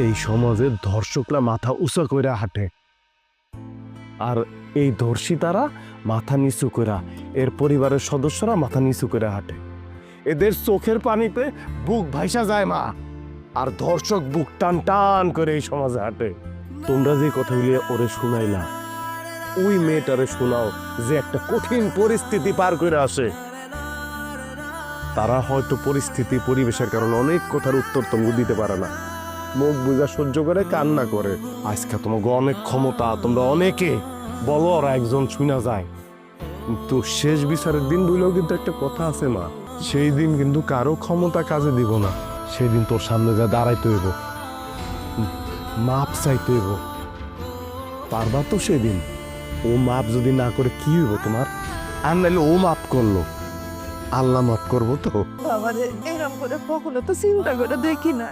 এই সমাজে ধর্ষকরা মাথা উঁচা করে হাঁটে, আর এই ধর্ষিতারা মাথা নিচু করে, এর পরিবারের সদস্যরা মাথা নিচু করে হাঁটে। এদের চোখের পানিতে বুক ভাইসা যায় মা, আর ধর্ষক বুক টান টান করে এই সমাজে হাঁটে। তোমরা যে কথাগুলি ওরে শুনাইলা, ওই মেয়েটারে শোনাও যে একটা কঠিন পরিস্থিতি পার করে আসে। তারা হয়তো পরিস্থিতি পরিবেশের কারণে অনেক কথার উত্তর তোমরা দিতে পারে না, মুখ বুঝা সহ্য করে কান্না করে। আজকে তোমাকে অনেক ক্ষমতা, তোমরা অনেকে বলো, ওরা একজন শুনা যায়। তো শেষ বিচারের দিন বলেও কিন্তু একটা কথা আছে মা, সেই দিন কিন্তু কারো ক্ষমতা কাজে দিব না। সেই দিন তোর সামনে যা দাঁড়াইতে হইব, মাপ চাইতে হইব। পারবা তো সেদিন? ও মাপ যদি না করে কি হইব তোমার? আর নাইলে ও মাপ করলো, আল্লাহ মাফ করবো তো? আমাদের এরকম করে কখনো তো চিন্তা করে দেখি না।